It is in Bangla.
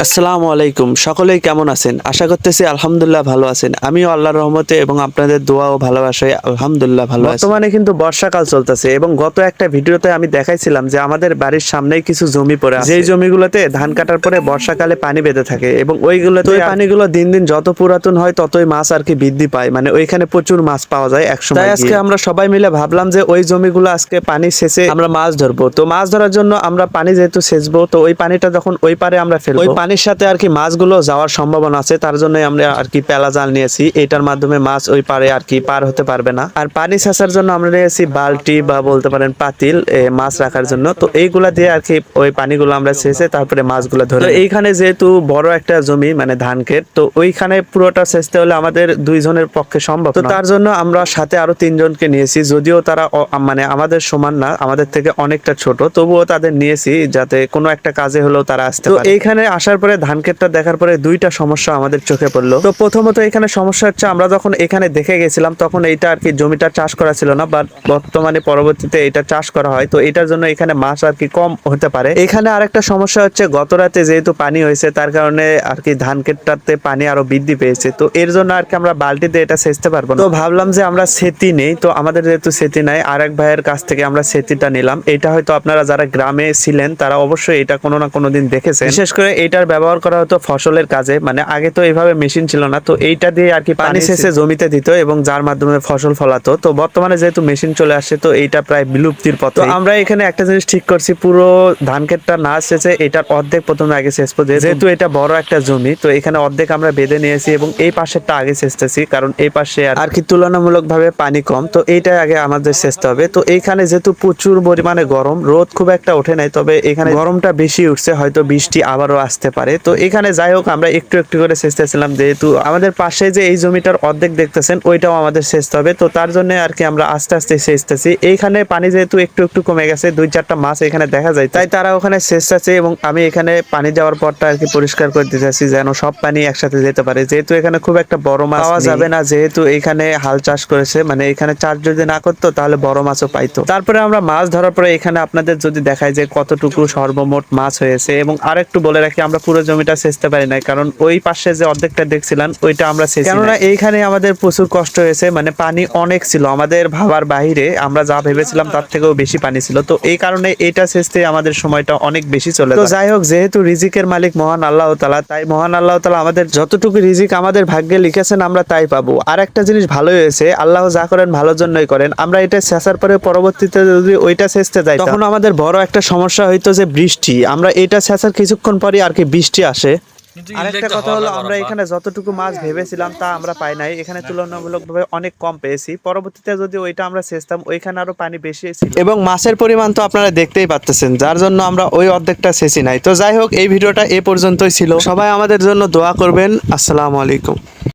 আসসালামু আলাইকুম। সকলেই কেমন আছেন? আশা করতেছি আলহামদুলিল্লাহ ভালো আছেন। আমিও আল্লাহর রহমতে এবং আপনাদের দোয়া ও ভালোবাসায় আলহামদুলিল্লাহ ভালো আছি। বর্তমানে কিন্তু বর্ষাকাল চলতেছে এবং গত একটা ভিডিওতে আমি দেখাইছিলাম যে আমাদের বাড়ির সামনেই কিছু জমি পড়ে আছে। যেই জমিগুলোতে ধান কাটার পরে বর্ষাকালে পানি বেঁধে থাকে এবং ওইগুলোতে ওই পানিগুলো দিন দিন যত পুরাতন হয় ততই মাছ আর কি বৃদ্ধি পায়। মানে ওইখানে প্রচুর মাছ পাওয়া যায় একসময়। তাই আজকে আমরা সবাই মিলে ভাবলাম যে ওই জমিগুলো আজকে পানি সেচে আমরা মাছ ধরবো। তো মাছ ধরার জন্য আমরা পানি যেহেতু সেচবো তো ওই পানিটা যখন ওই পারে আমরা ফেলবো, ওই পানির সাথে আর কি মাছগুলো যাওয়ার সম্ভাবনা আছে। তার জন্য আমরা আর কি পেলা জাল নিয়েছি। এটার মাধ্যমে মাছ ওই পারে আর কি পার হতে পারবে না। আর পানি সেচার জন্য আমরা নিয়েছি বালতি বা বলতে পারেন পাতিল মাছ রাখার জন্য। তো এইগুলা দিয়ে আর কি ওই পানিগুলো আমরা সেচে তারপরে মাছগুলো ধরে। এইখানে যেহেতু বড় একটা জমি মানে ধান ক্ষেত, তো ওইখানে পুরোটা সেচতে হলে আমাদের দুইজনের পক্ষে সম্ভব না। তো তার জন্য আমরা সাথে আরো তিনজনকে নিয়েছি, যদিও তারা মানে আমাদের সমান না, আমাদের থেকে অনেকটা ছোট, তবুও তাদের নিয়েছি যাতে কোনো একটা কাজে হলেও তারা আসতে পারে। তো এইখানে আসার পরে ধান ক্ষেতটা দেখার পরে দুইটা সমস্যা আমাদের চোখে পড়লো। তো প্রথমত এখানে সমস্যা হচ্ছে আমরা যখন এখানে দেখে গেছিলাম তখন এইটা আর কি জমিটা চাষ করা ছিল না, বাট বর্তমানে পরবর্তীতে এটা চাষ করা হয়। তো এটার জন্য এখানে মাছ আর কি কম হতে পারে। এখানে আরেকটা সমস্যা হচ্ছে গত রাতে যেহেতু পানি হয়েছে তার কারণে আর কি ধান ক্ষেতটাতে পানি আরো বৃদ্ধি পেয়েছে। তো এর জন্য আর কি আমরা বালতিতে এটা সেচতে পারবো না। তো ভাবলাম যে আমরা সেতি নেই, তো আমাদের যেহেতু সেতি নাই আরেক ভাইয়ের কাছ থেকে আমরা সেতিটা নিলাম। এটা হয়তো আপনারা যারা গ্রামে ছিলেন তারা অবশ্যই এটা কোনো না কোনো দিন দেখেছেন। বিশেষ করে এটার ব্যবহার করা হতো ফসলের কাজে, মানে আগে তো এইভাবে মেশিন ছিল না, তো এইটা দিয়ে আর কি পানি সেচে জমিতে দিত এবং যার মাধ্যমে ফসল ফলাতো। তো বর্তমানে যেহেতু মেশিন চলে আসছে তো এইটা প্রায় বিলুপ্তির পথে। তো আমরা এখানে একটা জিনিস ঠিক করছি, পুরো ধান ক্ষেতটা না সেচে এটার অর্ধেক প্রথমে আগে সেচবো, যেহেতু এটা বড় একটা জমি। তো এখানে অর্ধেক আমরা বেঁধে নিয়েছি এবং এই পাশেরটা আগে সেচতেছি, কারণ এই পাশে আর কি তুলনামূলক ভাবে পানি কম। তো এইটাই আগে আমাদের সেচতে হবে। তো এইখানে যেহেতু প্রচুর পরিমাণে গরম, রোদ খুব একটা ওঠে নাই, তবে এখানে গরমটা বেশি উঠছে, হয়তো বৃষ্টি আবারও আসতে পারে। তো এখানে যাই হোক আমরা একটু একটু করে সেচতেছিলাম, যেহেতু আমাদের পাশে যে এই জমিটার অর্ধেক দেখতেছেন ওইটাও আমাদের সেচতে হবে। তো তার জন্য আর কি আমরা আস্তে আস্তে সেচতেছি। এইখানে পানি যেহেতু একটু একটু কমে গেছে, দুই চারটা মাছ এখানে দেখা যায়, তাই তারা ওখানে সেচতেছে এবং আমি এখানে পানি যাওয়ার পরটা আর কি পরিষ্কার করে দিতেছি যেন সব পানি একসাথে যেতে পারে। যেহেতু এখানে খুব একটা বড় মাছ পাওয়া যাবে না, যেহেতু এখানে হাল চাষ করেছে, মানে এখানে চাষ যদি না করতো তাহলে বড় মাছও পাইতো। তারপরে আমরা মাছ ধরার পরে এখানে আপনাদের যদি দেখায় যে কতটুকু সর্বমোট মাছ হয়েছে। এবং আরেকটু বলে রাখি, আমরা পুরো জমিটা সেচতে পারি নাই, কারণ ওই পাশে যে অর্ধেকটা দেখছিলেন ওইটা আমরা সেচি নাই। কেননা এইখানে আমাদের প্রচুর কষ্ট হয়েছে, মানে পানি অনেক ছিল আমাদের ভাবার বাহিরে। আমরা যা ভেবেছিলাম তার থেকেও বেশি পানি ছিল। তো এই কারণে এটা সেচতে আমাদের সময়টা অনেক বেশি চলে যায়। তো যাই হোক, যেহেতু রিজিকের মালিক মহান আল্লাহ তাআলা, তাই মহান আল্লাহ তাআলা আমাদের যতটুকু রিজিক আমাদের ভাগ্যে লিখেছেন আমরা তাই পাবো। আর একটা জিনিস ভালো হয়েছে, আল্লাহ যা করেন ভালোর জন্যই করেন। আমরা এটা সেচার পরে পরবর্তীতে যদি ওইটা সেচতে যাই তখন আমাদের বড় একটা সমস্যা হইতো যে বৃষ্টি। আমরা এটা সেচার কিছুক্ষণ পরে আর কি বৃষ্টি আসে। আরেকটা কথা হলো, আমরা এখানে যতটুকু মাছ ভেবেছিলাম তা আমরা পাই নাই, এখানে তুলনামূলকভাবে অনেক কম পেয়েছি। পরবর্তীতে যদি ওইটা আমরা সেচতাম ওইখানে আরো পানি বেশি ছিল এবং মাছের পরিমাণ তো আপনারা দেখতেই পাচ্ছেন, যার জন্য আমরা ওই অর্ধেকটা সেচি নাই। তো যাই হোক, এই ভিডিওটা এ পর্যন্তই ছিল। সবাই আমাদের জন্য দোয়া করবেন। আসসালামু আলাইকুম।